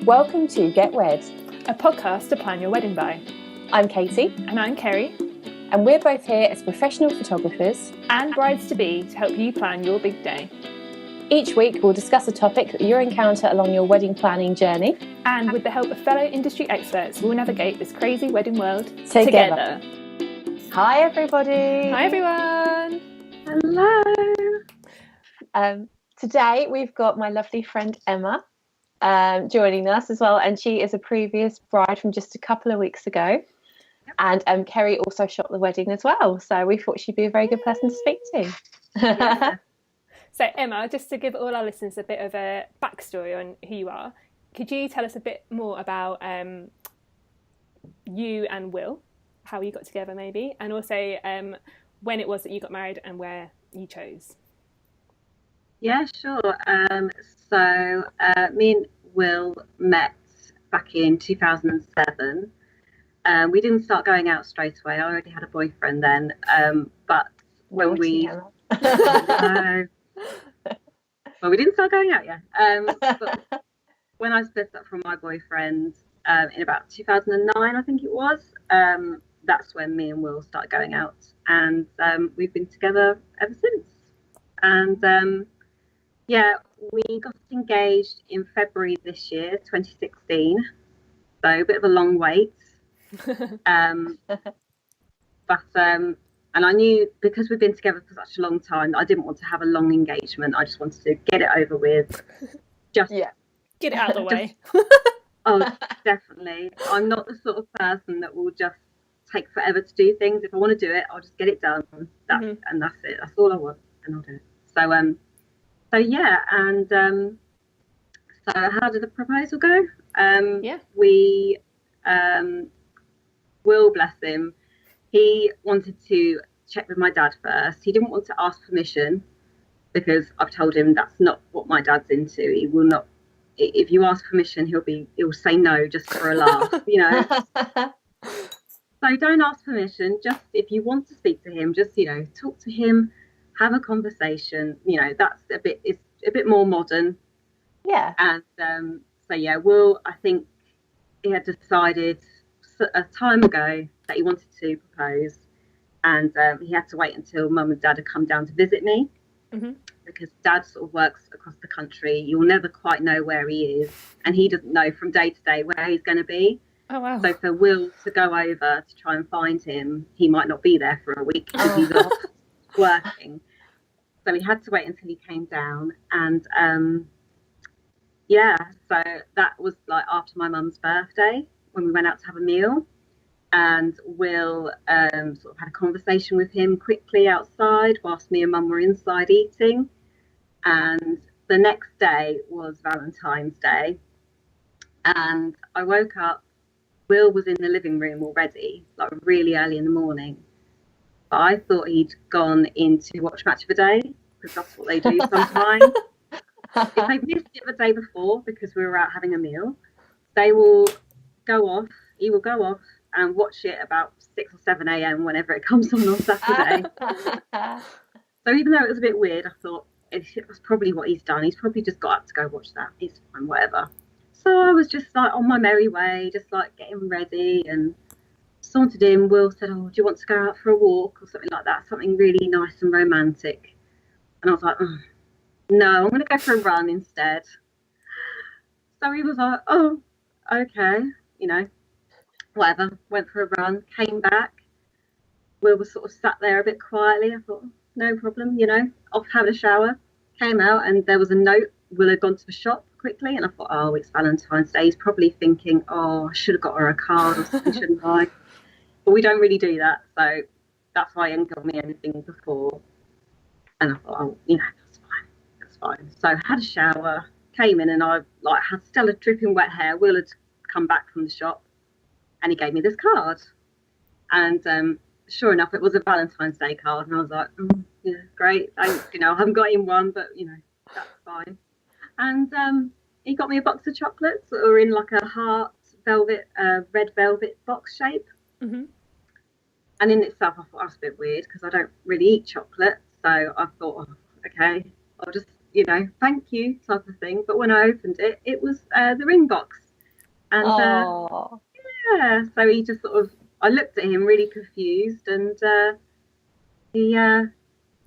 Welcome to Get Wed, a podcast to plan your wedding by. I'm Katie. And I'm Kerry. And we're both here as professional photographers and brides-to-be to help you plan your big day. Each week we'll discuss a topic that you'll encounter along your wedding planning journey. And with the help of fellow industry experts, we'll navigate this crazy wedding world together. Hi everybody. Hi everyone. Hello. Today we've got my lovely friend Emma joining us as well, and she is a previous bride from just a couple of weeks ago. And Kerry also shot the wedding as well, so we thought she'd be a very good person to speak to. Yeah. So Emma, just to give all our listeners a bit of a backstory on who you are, could you tell us a bit more about you and Will, how you got together maybe, and also when it was that you got married and where you chose? Yeah, sure. So me and Will met back in 2007. We didn't start going out straight away. I already had a boyfriend then. But when we well, we didn't start going out yet. But when I split up from my boyfriend in about 2009, I think it was, that's when me and Will started going out, and we've been together ever since. And yeah, we got engaged in February this year, 2016. So a bit of a long wait. But and I knew, because we've been together for such a long time, I didn't want to have a long engagement. I just wanted to get it over with. Just get it out of the way. Oh, definitely. I'm not the sort of person that will just take forever to do things. If I want to do it, I'll just get it done. And that's it. That's all I want, and I'll do it. So yeah, and so how did the proposal go? We Will, bless him, he wanted to check with my dad first. He didn't want to ask permission, because I've told him that's not what my dad's into. He will not. If you ask permission, he'll say no just for a laugh, you know. So don't ask permission. Just if you want to speak to him, just, you know, talk to him, have a conversation. You know, it's a bit more modern. Yeah. And so yeah, Will, I think he had decided a time ago that he wanted to propose, and he had to wait until Mum and Dad had come down to visit me, because Dad sort of works across the country. You'll never quite know where he is, and he doesn't know from day to day where he's going to be. Oh wow! So for Will to go over to try and find him, he might not be there for a week because he's off working. So he had to wait until he came down, and yeah, so that was like after my mum's birthday, when we went out to have a meal, and Will sort of had a conversation with him quickly outside whilst me and Mum were inside eating. And the next day was Valentine's Day, and I woke up. Will was in the living room already, like really early in the morning. But I thought he'd gone in to watch Match of the Day, because that's what they do sometimes. If they've missed it the day before because we were out having a meal, he will go off and watch it about 6 or 7 a.m. whenever it comes on Saturday. So even though it was a bit weird, I thought it was probably what he's done. He's probably just got up to go watch that. He's fine, whatever. So I was just like on my merry way, just like getting ready, and sauntered in. Will said, "Oh, do you want to go out for a walk or something like that? Something really nice and romantic." And I was like, "No, I'm going to go for a run instead." So he was like, "Oh, okay, you know, whatever." Went for a run, came back. Will was sort of sat there a bit quietly. I thought, no problem, you know, off having a shower. Came out, and there was a note. Will had gone to the shop quickly, and I thought, oh, it's Valentine's Day. He's probably thinking, oh, I should have got her a card or something, shouldn't I? But we don't really do that, so that's why he hadn't got me anything before. And I thought, oh, you know, that's fine. So I had a shower, came in, and I like had still a dripping wet hair. Will had come back from the shop, and he gave me this card. And sure enough, it was a Valentine's Day card, and I was like, yeah, great, thanks. You know, I haven't got him one, but you know, that's fine. And he got me a box of chocolates that were in like a heart velvet, red velvet box shape. And in itself, I thought, that's a bit weird because I don't really eat chocolate. So I thought, oh, okay, I'll just, you know, thank you type of thing. But when I opened it, it was the ring box. And Oh, yeah, so he just sort of, I looked at him really confused, and he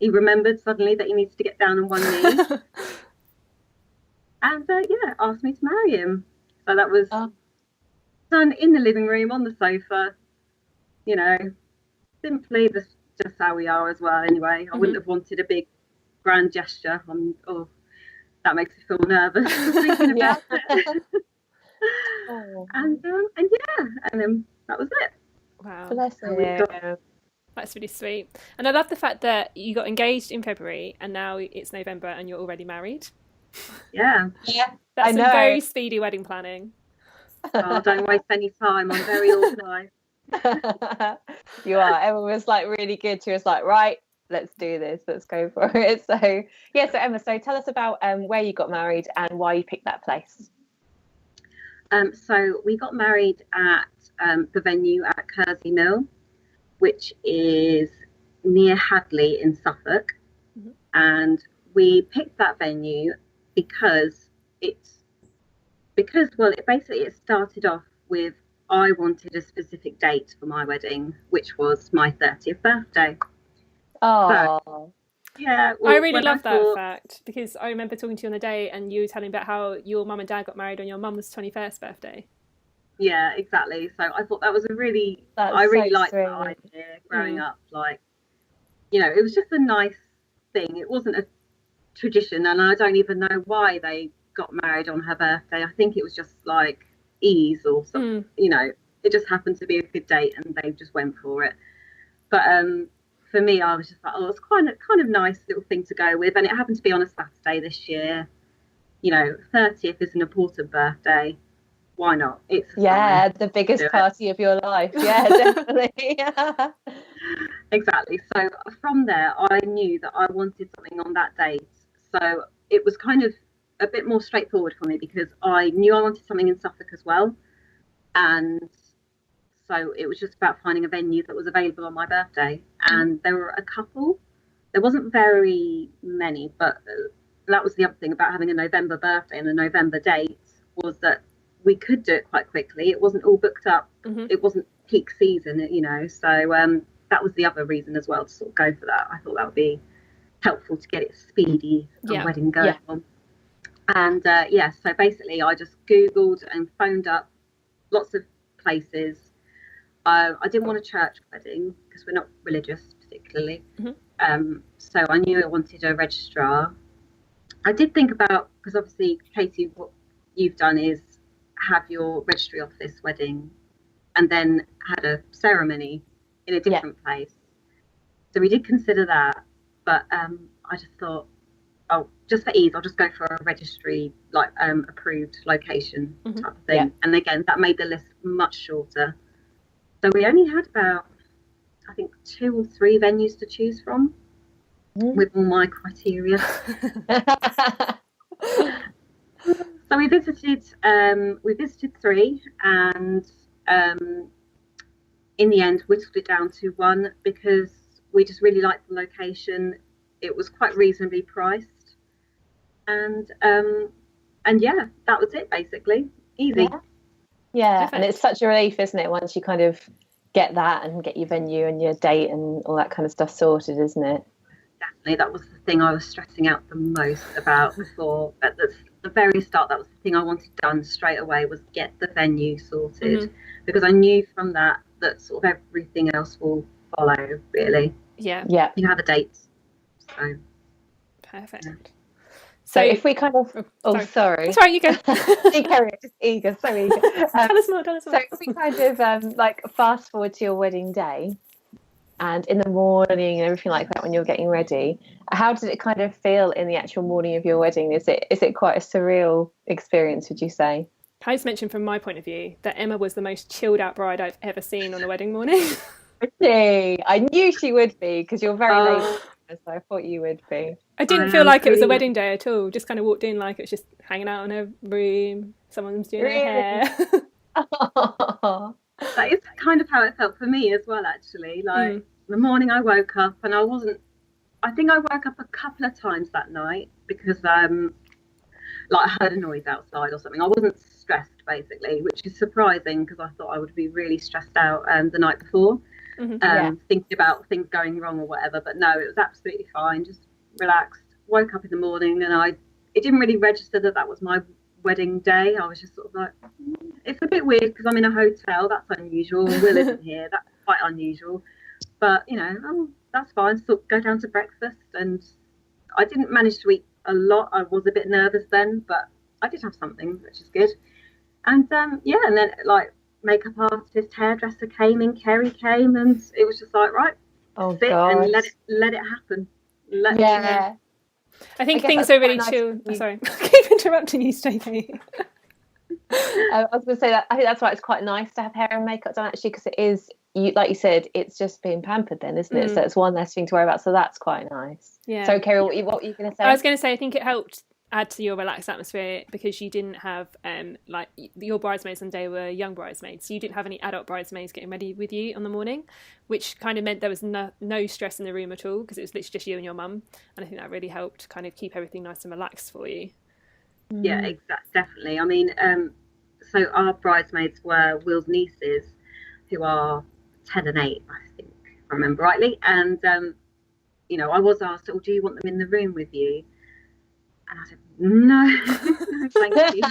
remembered suddenly that he needs to get down on one knee, and yeah, asked me to marry him. So that was done in the living room on the sofa, you know, simply just how we are as well. Anyway, I wouldn't have wanted a big grand gesture. Oh, that makes me feel nervous just thinking about it. And yeah, and then that was it. Wow, bless him. that's really sweet. And I love the fact that you got engaged in February and now it's November and you're already married. Yeah, That's I some know. very speedy wedding planning. Oh, don't waste any time. I'm very organised. You are. Emma was like really good. She was like, right, let's do this. Let's go for it. So yeah. So Emma, so tell us about where you got married and why you picked that place. So we got married at the venue at Kersey Mill, which is near Hadley in Suffolk. And we picked that venue because it started off with, I wanted a specific date for my wedding, which was my 30th birthday. Oh, so, yeah. Well, I really love that fact, because I remember talking to you on the day and you were telling about how your mum and dad got married on your mum's 21st birthday. Yeah, exactly. So I thought that was I really liked that idea growing up. Like, you know, it was just a nice thing. It wasn't a tradition, and I don't even know why they got married on her birthday. I think it was just like ease or something. You know, it just happened to be a good date and they just went for it. But for me, I was just like, oh, it's kind of nice little thing to go with, and it happened to be on a Saturday this year. You know, 30th is an important birthday. Why not? It's the biggest party of your life. Yeah, definitely. Exactly. So from there, I knew that I wanted something on that date. So it was kind of a bit more straightforward for me because I knew I wanted something in Suffolk as well. And so it was just about finding a venue that was available on my birthday. And there were a couple. There wasn't very many, but that was the other thing about having a November birthday and a November date, was that we could do it quite quickly. It wasn't all booked up. It wasn't peak season, you know. So that was the other reason as well to sort of go for that. I thought that would be helpful to get it speedy, a wedding going on. And so basically I just Googled and phoned up lots of places. I didn't want a church wedding because we're not religious particularly. So I knew I wanted a registrar. I did think about, because obviously, Katie, what you've done is have your registry office wedding and then had a ceremony in a different place. So we did consider that, but I just thought, oh, just for ease, I'll just go for a registry, like approved location type of thing. And again, that made the list much shorter. So we only had about, I think, 2 or 3 venues to choose from with all my criteria. So we visited 3, and in the end whittled it down to 1 because we just really liked the location. It was quite reasonably priced, and yeah, that was it basically. Easy. Yeah. And it's such a relief, isn't it, once you kind of get that and get your venue and your date and all that kind of stuff sorted, isn't it? Definitely, that was the thing I was stressing out the most about before. At the very start, that was the thing I wanted done straight away, was get the venue sorted, because I knew from that sort of everything else will follow, really. Yeah. You have a date. So perfect. Yeah. So if we kind of sorry. That's right, you go. You carry it, just eager, so eager. Tell us more. So if we kind of like fast forward to your wedding day, and in the morning and everything like that when you're getting ready, how did it kind of feel in the actual morning of your wedding? Is it quite a surreal experience, would you say? Can I just mention from my point of view that Emma was the most chilled out bride I've ever seen on a wedding morning. Really? I knew she would be, because you're very late, so I thought you would be. I didn't feel like it was a wedding day at all. Just kind of walked in like it was just hanging out in a room. Someone's doing her hair. That is kind of how it felt for me as well, actually. Like the morning I woke up, and I think I woke up a couple of times that night because like I heard a noise outside or something. I wasn't stressed, basically, which is surprising because I thought I would be really stressed out the night before, thinking about things going wrong or whatever. But no, it was absolutely fine. Just relaxed. Woke up in the morning, and it didn't really register that was my wedding day. I was just sort of like, it's a bit weird because I'm in a hotel. That's unusual. Will isn't here. That's quite unusual. But that's fine. So go down to breakfast, and I didn't manage to eat a lot. I was a bit nervous then, but I did have something, which is good. And and then like makeup artist, hairdresser came in, Kerry came, and it was just like, right, sit and let it happen. I think things are really chill. Sorry, I keep interrupting you, Stacey. I was going to say that I think that's why it's quite nice to have hair and makeup done, actually, because it is, like you said, it's just being pampered then, isn't it? So it's one less thing to worry about. So that's quite nice. Yeah. So, Kerry, what were you going to say? I was going to say, I think it helped add to your relaxed atmosphere because you didn't have like your bridesmaids on the day were young bridesmaids, so you didn't have any adult bridesmaids getting ready with you on the morning, which kind of meant there was no stress in the room at all because it was literally just you and your mum, and I think that really helped kind of keep everything nice and relaxed for you. Yeah, exactly, definitely. I mean, so our bridesmaids were Will's nieces, who are 10 and 8, I think, if I remember rightly, and I was asked, do you want them in the room with you? And I said, no, thank you.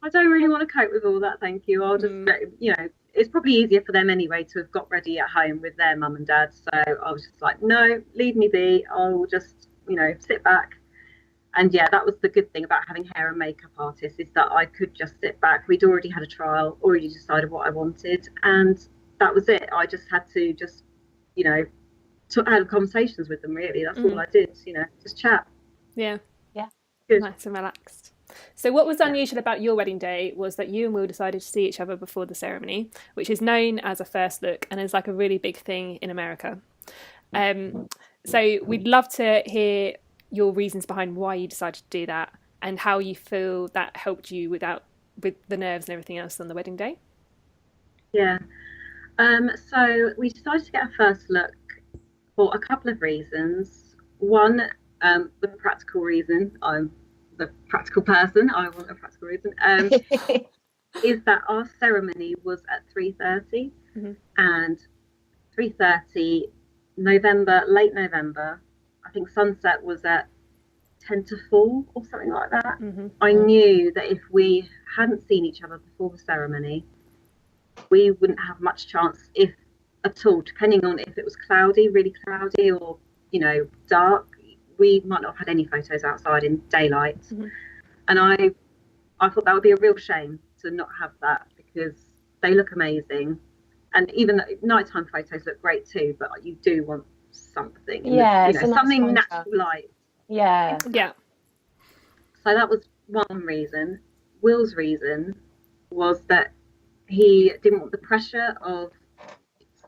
I don't really want to cope with all that, thank you. I'll just, it's probably easier for them anyway to have got ready at home with their mum and dad. So I was just like, no, leave me be. I'll just, sit back. And that was the good thing about having hair and makeup artists, is that I could just sit back. We'd already had a trial, already decided what I wanted. And that was it. I just had to just, have conversations with them, really. That's all I did, just chat. Yeah. Good. Nice and relaxed. So what was unusual about your wedding day was that you and Will decided to see each other before the ceremony, which is known as a first look and is like a really big thing in America. So we'd love to hear your reasons behind why you decided to do that and how you feel that helped you with the nerves and everything else on the wedding day. Yeah. So we decided to get a first look for a couple of reasons. One, the practical reason, I'm the practical person, I want a practical reason, is that our ceremony was at 3:30 and 3:30 late November, I think sunset was at 10 to 4 or something like that. I knew that if we hadn't seen each other before the ceremony, we wouldn't have much chance, if at all, depending on if it was cloudy, really cloudy, or dark. We might not have had any photos outside in daylight. And I thought that would be a real shame to not have that, because they look amazing. And even though nighttime photos look great too, but you do want something, something natural light. Yeah. So that was one reason. Will's reason was that he didn't want the pressure of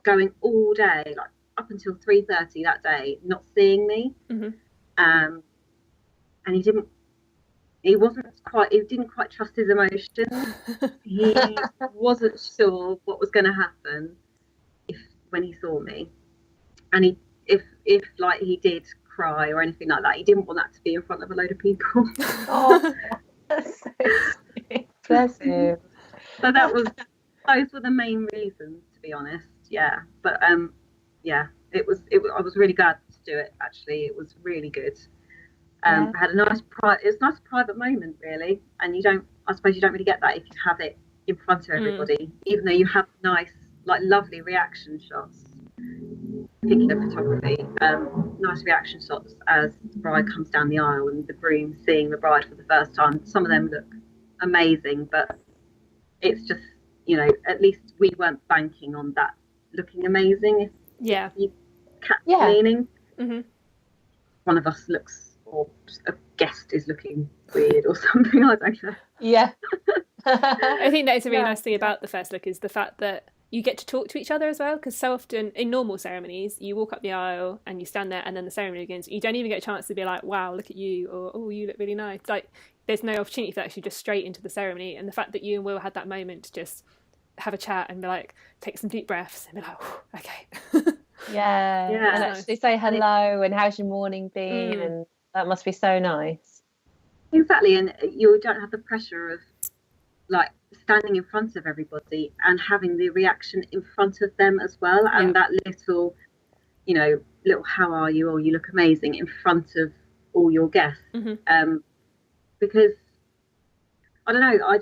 going all day, like up until 3:30 that day, not seeing me. And he didn't quite trust his emotions. He wasn't sure what was going to happen when he saw me, and if he did cry or anything like that, he didn't want that to be in front of a load of people. Oh, that's so sweet. Bless him. So those were the main reasons, to be honest. But it was I was really glad to do it, actually. It was really good. I had a nice private moment, really, and I suppose you don't really get that if you have it in front of everybody, even though you have nice, lovely reaction shots. Speaking of photography, nice reaction shots as the bride comes down the aisle and the groom seeing the bride for the first time. Some of them look amazing, but it's just, at least we weren't banking on that looking amazing. If you catch the meaning. One of us looks, or a guest is looking weird or something, I don't know. I think that is a really nice thing about the first look, is the fact that you get to talk to each other as well, because so often in normal ceremonies you walk up the aisle and you stand there and then the ceremony begins. You don't even get a chance to be like, wow, look at you, or oh, you look really nice. There's no opportunity for that, actually just straight into the ceremony. And the fact that you and Will had that moment to just have a chat and be like, take some deep breaths and be like, okay. And actually say hello and how's your morning been, and that must be so nice. Exactly, and you don't have the pressure of like standing in front of everybody and having the reaction in front of them as well, and that little, little how are you, or you look amazing in front of all your guests. Because I don't know, I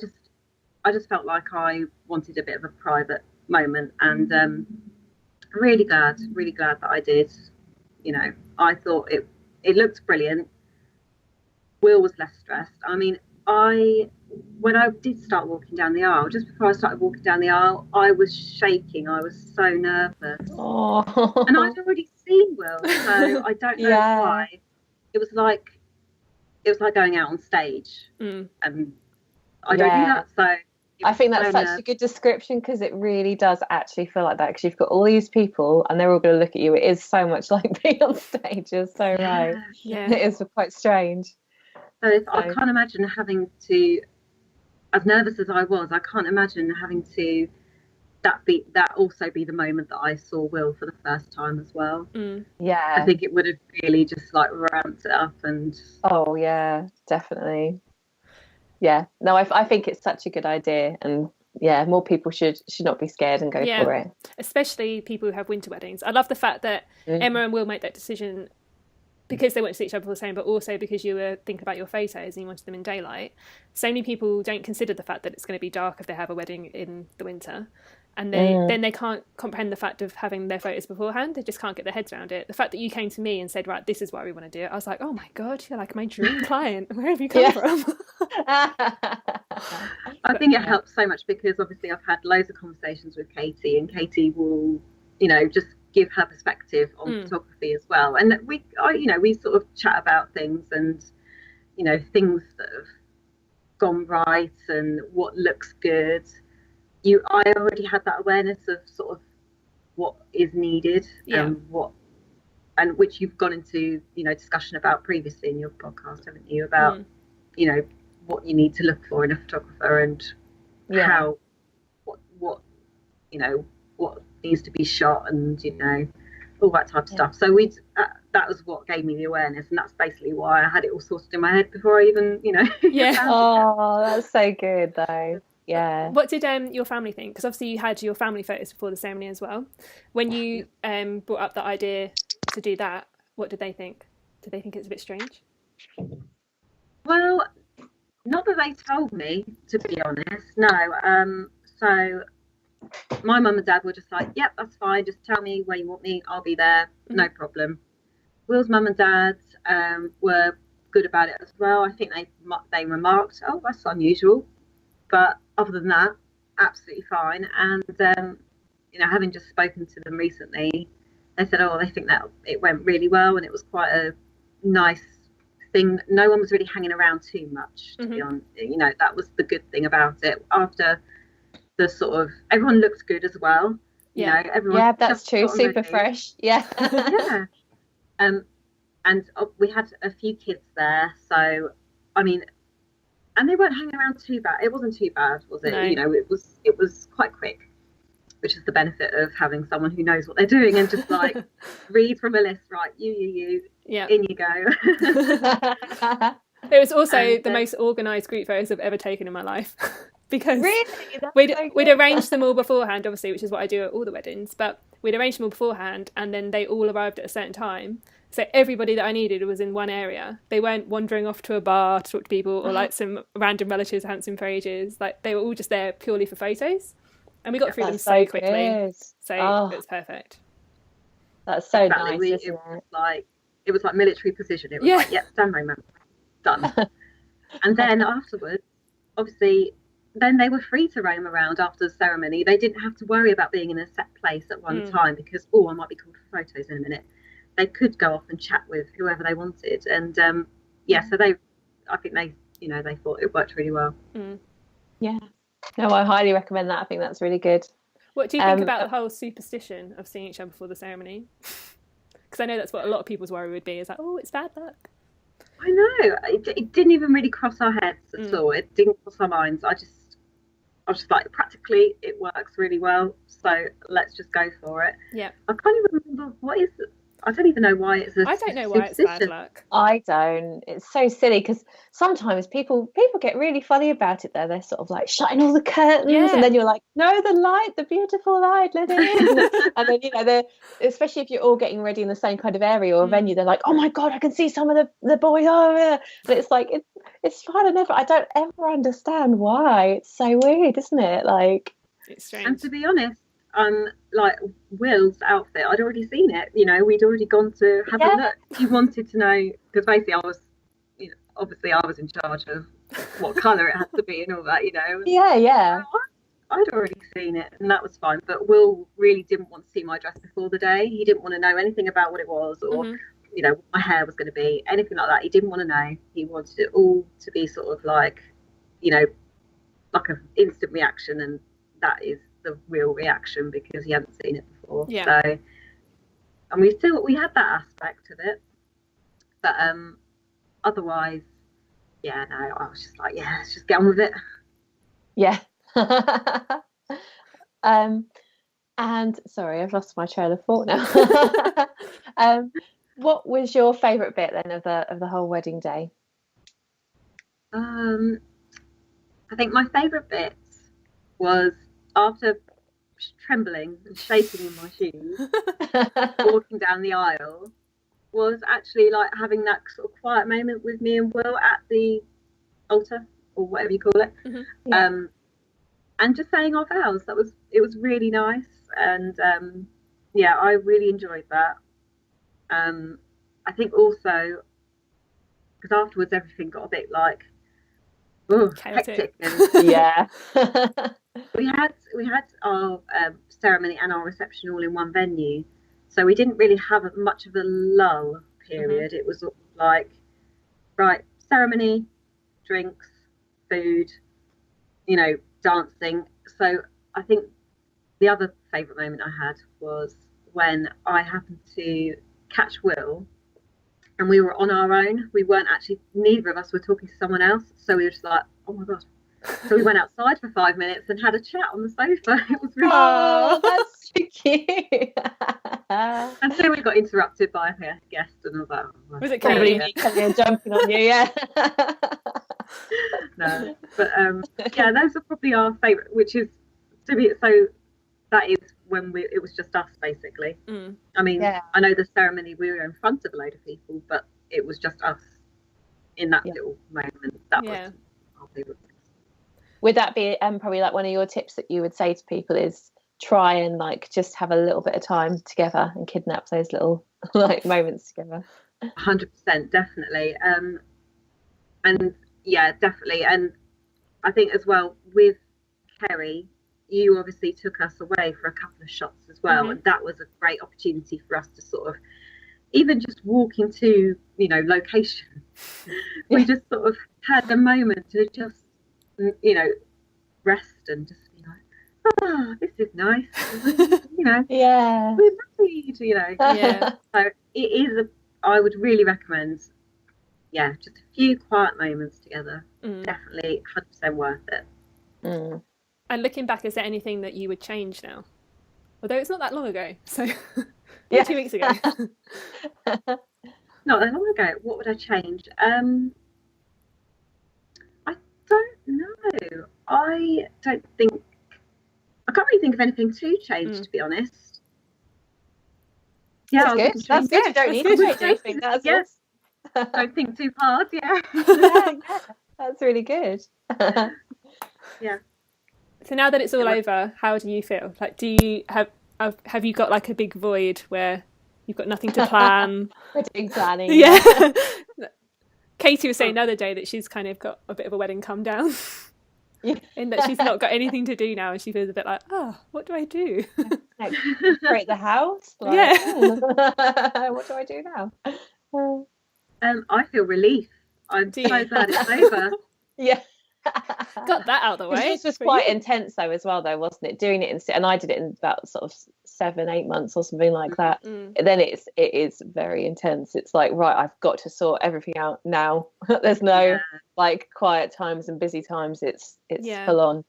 just felt like I wanted a bit of a private moment, and really glad that I did. I thought it looked brilliant. Will was less stressed. I mean, when I did start walking down the aisle, just before I started walking down the aisle, I was shaking. I was so nervous. And I'd already seen Will, so I don't know why. It was like going out on stage, and I don't do that. So I think that's such a good description, because it really does actually feel like that, because you've got all these people and they're all going to look at you. It is so much like being on stage. You're so right. Yeah, it is quite strange. So I can't imagine having to, as nervous as I was, I can't imagine having to that also be the moment that I saw Will for the first time as well. Yeah, I think it would have really just like ramped it up. And oh yeah, definitely. Yeah, no, I think it's such a good idea, and yeah, more people should not be scared and go for it. Especially people who have winter weddings. I love the fact that Emma and Will make that decision because they want to see each other for the same, but also because you were thinking about your photos and you wanted them in daylight. So many people don't consider the fact that it's going to be dark if they have a wedding in the winter. And then they can't comprehend the fact of having their photos beforehand. They just can't get their heads around it. The fact that you came to me and said, right, this is why we want to do it. I was like, oh my God, you're like my dream client. Where have you come from? I think it helps so much, because obviously I've had loads of conversations with Katie, and Katie will, just give her perspective on photography as well. And we sort of chat about things, and, things that have gone right and what looks good. I already had that awareness of sort of what is needed, and which you've gone into discussion about previously in your podcast, haven't you, about what you need to look for in a photographer, and how what needs to be shot, and all that type of stuff. So that was what gave me the awareness, and that's basically why I had it all sorted in my head before I even Oh, that's so good though. Yeah. What did your family think? Because obviously you had your family photos before the ceremony as well. When you brought up the idea to do that, what did they think? Did they think it's a bit strange? Well, not that they told me, to be honest. No. So my mum and dad were just like, yep, that's fine. Just tell me where you want me. I'll be there. No problem. Will's mum and dad were good about it as well. I think they remarked, oh, that's unusual. But other than that, absolutely fine. And, having just spoken to them recently, they said, oh, they think that it went really well, and it was quite a nice thing. No one was really hanging around too much, to be honest. That was the good thing about it. After the sort of, everyone looked good as well. Everyone that's true. Super fresh. Yeah. And we had a few kids there. So, I mean, and they weren't hanging around too bad. It wasn't too bad, was it? No. It was quite quick, which is the benefit of having someone who knows what they're doing and just like read from a list. Right, you, in you go. It was also the most organised group photos I've ever taken in my life. Because we'd arranged them all beforehand, obviously, which is what I do at all the weddings. But we'd arranged them all beforehand, and then they all arrived at a certain time. So everybody that I needed was in one area. They weren't wandering off to a bar to talk to people, or like some random relatives I hadn't seen for ages. Like, they were all just there purely for photos, and we got through them so quickly. Good. So it was perfect. That's so nice. It was like military precision. It was like, yep, stand by, man, done. And then afterwards, obviously, then they were free to roam around after the ceremony. They didn't have to worry about being in a set place at one time, because I might be called for photos in a minute. They could go off and chat with whoever they wanted, and so I think they thought it worked really well. Yeah, no, I highly recommend that. I think that's really good. What do you think about the whole superstition of seeing each other before the ceremony? Because I know that's what a lot of people's worry would be. Is like, oh, it's bad luck. I know, it didn't even really cross our heads at all. It didn't cross our minds. I was just like, practically it works really well, so let's just go for it. Yeah. I can't even remember, what is I don't even know why it's I don't know why it's bad luck. I don't. It's so silly because sometimes people get really funny about it. They're sort of like shutting all the curtains, and then you're like, no, the light, the beautiful light, let it in. And then they're, especially if you're all getting ready in the same kind of area or venue, they're like, oh my god, I can see some of the boys over there. But it's like it's fun. I don't ever understand why. It's so weird, isn't it? Like, it's strange. And to be honest, like Will's outfit, I'd already seen it. We'd already gone to have a look. He wanted to know, because basically I was, obviously I was in charge of what colour it had to be and all that. Yeah. I'd already seen it, and that was fine. But Will really didn't want to see my dress before the day. He didn't want to know anything about what it was, or what my hair was going to be, anything like that. He didn't want to know. He wanted it all to be sort of like, like an instant reaction, and that is the real reaction because he hadn't seen it before. So, and we had that aspect of it, but otherwise, I was just like, let's just get on with it. And sorry, I've lost my trail of thought now. What was your favourite bit then of the whole wedding day? I think my favourite bit was, after trembling and shaking in my shoes, walking down the aisle, was actually like having that sort of quiet moment with me and Will at the altar, or whatever you call it. And just saying our vows. It was really nice, and I really enjoyed that. I think also because afterwards everything got a bit like hectic. And we had our ceremony and our reception all in one venue, so we didn't really have much of a lull period. It was like, right, ceremony, drinks, food, dancing. So I think the other favourite moment I had was when I happened to catch Will, and we were on our own. We weren't actually, neither of us were talking to someone else, so we were just like, oh my god. So we went outside for 5 minutes and had a chat on the sofa. It was really that's so cute. And then we got interrupted by a guest, and I was like, oh, was it Katie? Jumping on you? No, but those are probably our favourite, which is so that is when it was just us basically. I mean, I know the ceremony we were in front of a load of people, but it was just us in that little moment. That was our favourite. Would that be probably like one of your tips that you would say to people is try and like just have a little bit of time together and kidnap those little like moments together? 100%, definitely. And yeah, definitely. And I think as well with Kerry, you obviously took us away for a couple of shots as well, and that was a great opportunity for us to sort of even just walk into location. We just sort of had a moment to just rest and just be like, this is nice. We're married. So it is I would really recommend just a few quiet moments together. Definitely 100% worth it. And looking back, is there anything that you would change now? Although it's not that long ago, so 2 weeks ago. Not that long ago. What would I change? I don't know. I can't really think of anything to change, to be honest. Yeah, that's good. You don't need to change anything. That's Don't think too hard. That's really good. So now that it's all over, how do you feel? Like, do you have you got like a big void where you've got nothing to plan? Wedding planning. Yeah. Katie was saying the other day that she's kind of got a bit of a wedding come down. In that she's not got anything to do now, and she feels a bit like, what do I do? Like, decorate the house. Like, what do I do now? I feel relief. I'm so glad it's over. Got that out of the way. It was quite intense though as well, wasn't it? Doing it and I did it in about sort of 7-8 months or something like that. Then it is very intense. It's like, right, I've got to sort everything out now. There's no like quiet times and busy times. It's full on.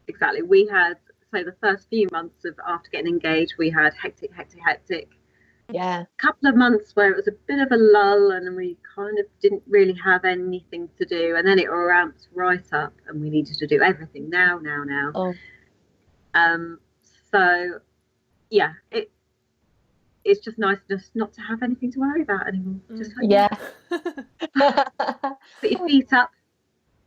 Exactly. We had the first few months of after getting engaged, we had hectic, Yeah. couple of months where it was a bit of a lull and we kind of didn't really have anything to do, and then it ramped right up and we needed to do everything now. Oh. So yeah, it's just nice just not to have anything to worry about anymore. Just like, Yeah. put your feet up.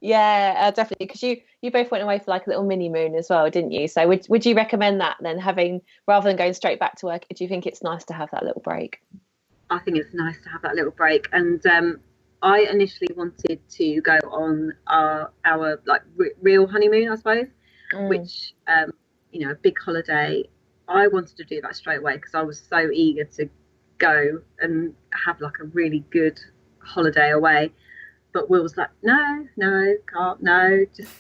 Yeah, definitely. Because you both went away for like a little mini moon as well, didn't you? So would you recommend that then, having, rather than going straight back to work? Do you think it's nice to have that little break? I think it's nice to have that little break. And I initially wanted to go on our like real honeymoon, I suppose, which you know, a big holiday. I wanted to do that straight away because I was so eager to go and have like a really good holiday away. But Will was like, no, can't, no, just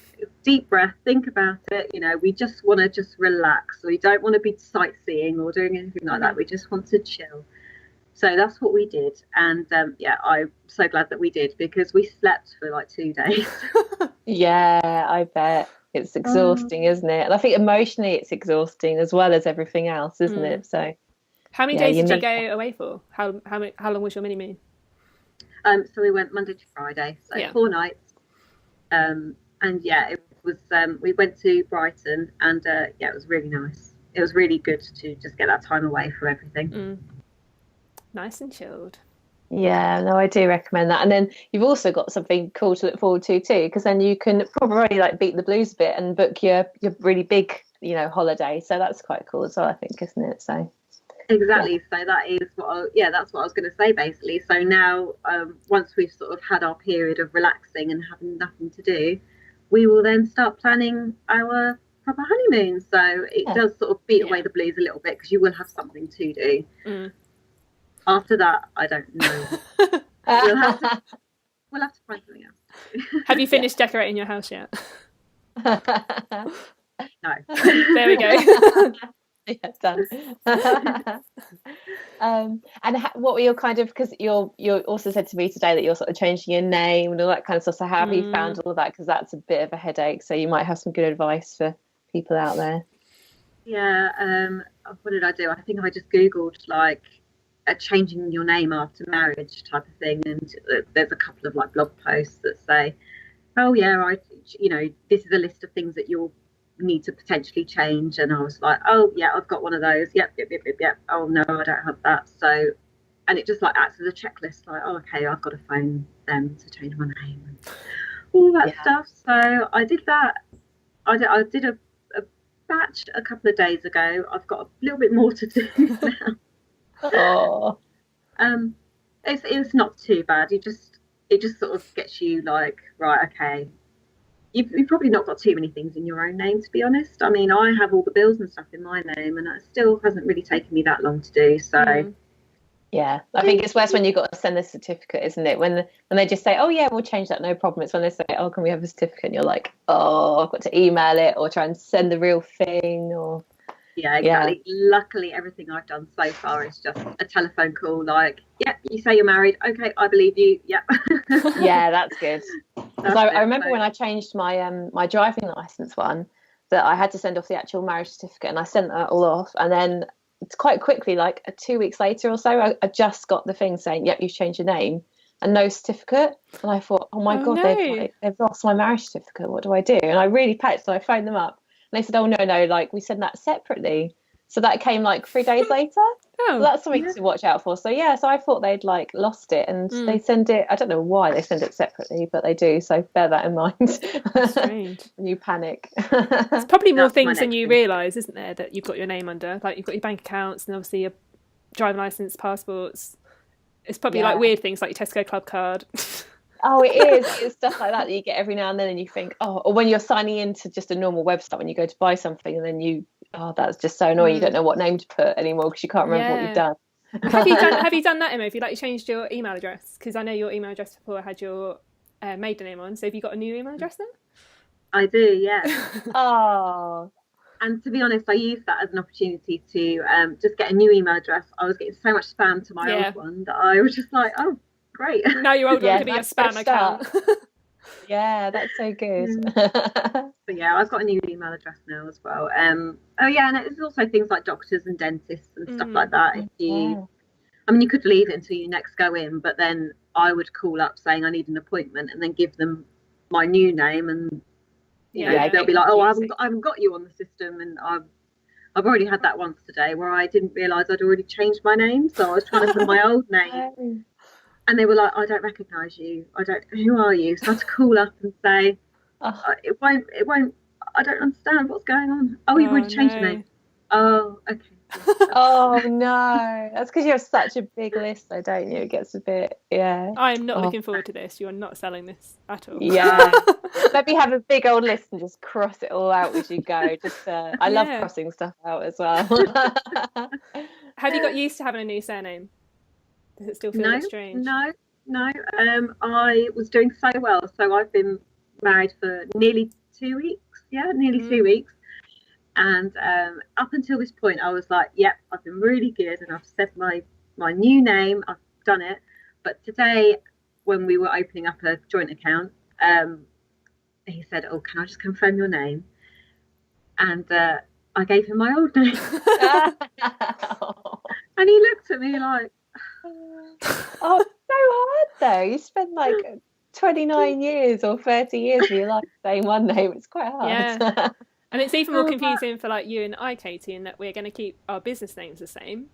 deep breath, think about it. You know, we just want to just relax. We don't want to be sightseeing or doing anything like that. We just want to chill. So that's what we did. And yeah, I'm so glad that we did, because we slept for like 2 days. Yeah, I bet. It's exhausting, isn't it? And I think emotionally it's exhausting as well as everything else, isn't it? So how many days did you go away for? How long was your mini moon? So we went Monday to Friday, so 4 nights. And yeah, it was we went to Brighton, and yeah, it was really nice. It was really good to just get that time away from everything. Nice and chilled. Yeah, no, I do recommend that. And then you've also got something cool to look forward to too, because then you can probably like beat the blues a bit and book your really big, you know, holiday. So that's quite cool as well, I think, isn't it? So exactly. So that is that's what I was going to say basically. So now, once we've sort of had our period of relaxing and having nothing to do, we will then start planning our proper honeymoon. So it does sort of beat away the blues a little bit, because you will have something to do. After that, I don't know. we'll have to find something else. Have you finished decorating your house yet? No. There we go. Yeah, done. And what were your kind of, because you also said to me today that you're sort of changing your name and all that kind of stuff. So how have you found all of that? Because that's a bit of a headache. So you might have some good advice for people out there. Yeah. What did I do? I think I just Googled like changing your name after marriage type of thing, and there's a couple of like blog posts that say, oh yeah, this is a list of things that you'll need to potentially change. And I was like, oh yeah, I've got one of those. Yep. Oh no, I don't have that. So, and it just like acts as a checklist, like, oh okay, I've got to phone them to change my name and all that stuff. So I did that. I did a batch a couple of days ago. I've got a little bit more to do now. Oh. It's not too bad. It just sort of gets you like, right, okay. You've probably not got too many things in your own name, to be honest. I mean, I have all the bills and stuff in my name, and it still hasn't really taken me that long to do. So yeah, I think it's worse when you've got to send a certificate, isn't it? When they just say, oh yeah, we'll change that, no problem. It's when they say, oh, can we have a certificate? And you're like, oh, I've got to email it or try and send the real thing. Or yeah, exactly. Yeah. Luckily, everything I've done so far is just a telephone call. Like, yep, you say you're married. Okay, I believe you. Yep. Yeah, that's good. Because I remember when I changed my driving license one, that I had to send off the actual marriage certificate, and I sent that all off, and then it's quite quickly, like 2 weeks later or so, I just got the thing saying, yep, you've changed your name, and no certificate. And I thought, oh my God, no. they've lost my marriage certificate. What do I do? And I really panicked, so I phoned them up. And they said, oh, no, like we send that separately. So that came like 3 days later. So that's something to watch out for. So yeah, so I thought they'd like lost it, and they send it, I don't know why they send it separately, but they do. So bear that in mind. That's strange. When you panic. There's probably more things than you realise, isn't there, that you've got your name under? Like you've got your bank accounts and obviously your driving licence, passports. It's probably like weird things like your Tesco Club card. Oh, it is. It's stuff like that you get every now and then, and you think, oh, or when you're signing into just a normal website when you go to buy something, and then that's just so annoying. You don't know what name to put anymore because you can't remember what you've done. Have you done that, Emma? Have you changed your email address? Because I know your email address before had your maiden name on. So have you got a new email address then? I do, yeah. Oh. And to be honest, I used that as an opportunity to just get a new email address. I was getting so much spam to my old one that I was just like, oh, great. Now your old one could be a spam account. Yeah, that's so good. But yeah, I've got a new email address now as well. Oh yeah, and it's also things like doctors and dentists and stuff like that. If I mean, you could leave it until you next go in, but then I would call up saying I need an appointment, and then give them my new name, and you know, they'll be like, "Oh, I haven't got you on the system," and I've already had that once today where I didn't realise I'd already changed my name, so I was trying to put my old name, and they were like, "I don't recognise you. Who are you?" So I had to call up and say, "It won't. I don't understand what's going on." Oh, you've already changed your name. Oh, okay. Oh no, that's because you have such a big list, though, don't you? It gets a bit, yeah. I'm not looking forward to this. You are not selling this at all. Yeah. Maybe have a big old list and just cross it all out as you go. Just I love crossing stuff out as well. Have you got used to having a new surname? Does it still feel a bit strange? No. I was doing so well. So I've been married for nearly 2 weeks. Yeah, nearly 2 weeks. And up until this point, I was like, yep, I've been really good, and I've said my new name, I've done it. But today, when we were opening up a joint account, he said, "Oh, can I just confirm your name?" And I gave him my old name. And he looked at me like, oh, it's so hard though. You spend like 29 years or 30 years of your life saying one name. It's quite hard. Yeah. And it's even more confusing for like you and I, Katie, in that we're going to keep our business names the same,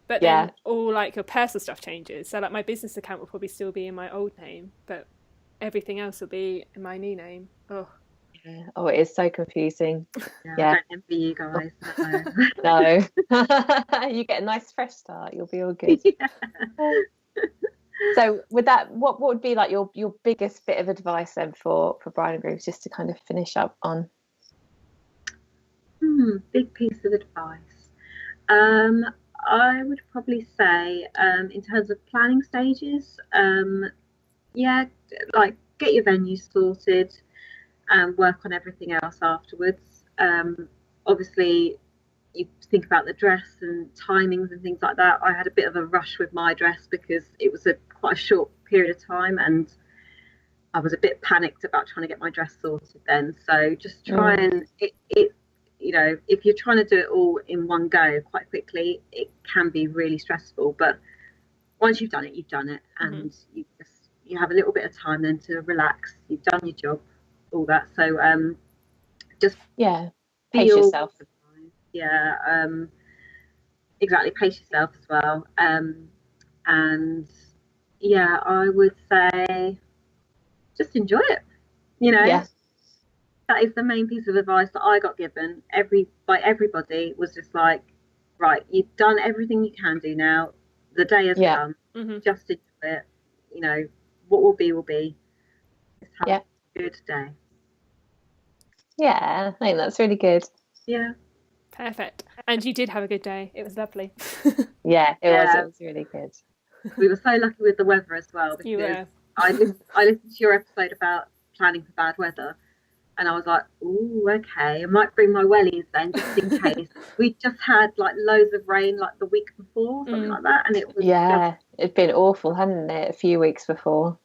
but then all like your personal stuff changes. So like my business account will probably still be in my old name, but everything else will be in my new name. Oh, yeah. Oh, it is so confusing. Yeah. I don't envy you guys. No. You get a nice fresh start. You'll be all good. Yeah. So with that, what would be like your biggest bit of advice then for bride and grooms, just to kind of finish up on? Big piece of advice. I would probably say, in terms of planning stages, like get your venue sorted and work on everything else afterwards. Obviously, you think about the dress and timings and things like that. I had a bit of a rush with my dress because it was quite a short period of time, and I was a bit panicked about trying to get my dress sorted then. So just try and you know, if you're trying to do it all in one go quite quickly, it can be really stressful. But once you've done it, and you have a little bit of time then to relax. You've done your job, all that. So just pace yourself. Exactly, pace yourself as well. And I would say just enjoy it. You know. Yeah. That is the main piece of advice that I got given by everybody, was just like, right, you've done everything you can do now. The day has come. Just enjoy it. You know, what will be. Just have a good day. Yeah, I think that's really good. Yeah. Perfect. And you did have a good day. It was lovely. Yeah, it was. It was really good. We were so lucky with the weather as well. Because you were. I listened to your episode about planning for bad weather. And I was like, "Ooh, okay. I might bring my wellies then, just in case." We just had like loads of rain, like the week before, something like that, and it was it'd been awful, hadn't it? A few weeks before.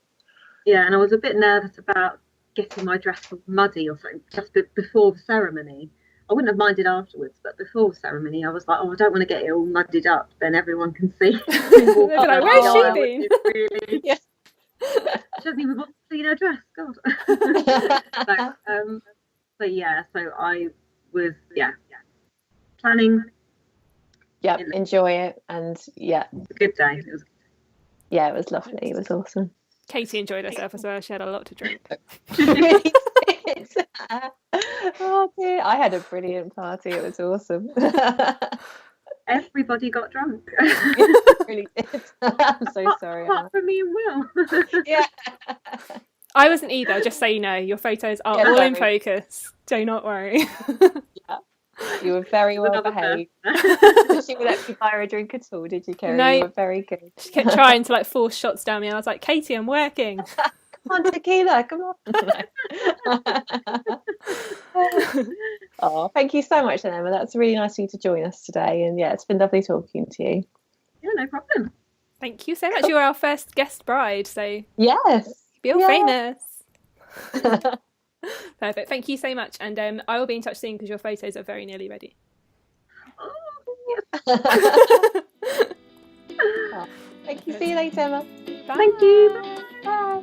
Yeah, and I was a bit nervous about getting my dress muddy or something just before the ceremony. I wouldn't have minded afterwards, but before the ceremony, I was like, "Oh, I don't want to get it all muddied up. Then everyone can see." They're like, "Where's she been?" Really... Yeah. She hasn't even got to clean her dress. God. So I was planning. Yeah, enjoy it, and a good day. It was. Yeah, it was lovely. It was awesome. Katie enjoyed herself as well. She had a lot to drink. Oh dear, I had a brilliant party. It was awesome. Everybody got drunk. Really did. I'm so sorry. Apart from me and Will. Yeah. I wasn't either, just so you know. Your photos are all in focus. Do not worry. Yeah. You were very well behaved. She would actually buy her a drink at all, did you, Kerry? No. You were very good. She kept trying to like force shots down me. I was like, "Katie, I'm working." Come on, tequila, come on. Oh, thank you so much, then, Emma. That's really nice of you to join us today. And yeah, it's been lovely talking to you. Yeah, no problem. Thank you so much. You were our first guest bride, so yes, be all famous. Perfect. Thank you so much. And I will be in touch soon because your photos are very nearly ready. Oh, yes. Oh, thank you. See you later, Emma. Bye. Thank you. Bye.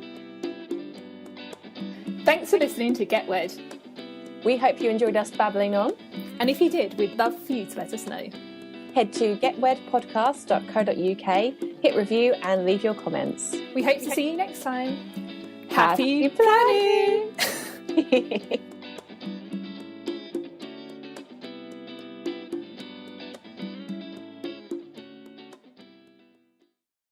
Thanks for listening to Get Wed. We hope you enjoyed us babbling on. And if you did, we'd love for you to let us know. Head to getwedpodcast.co.uk, hit review and leave your comments. We hope to see you next time. Happy Happy planning!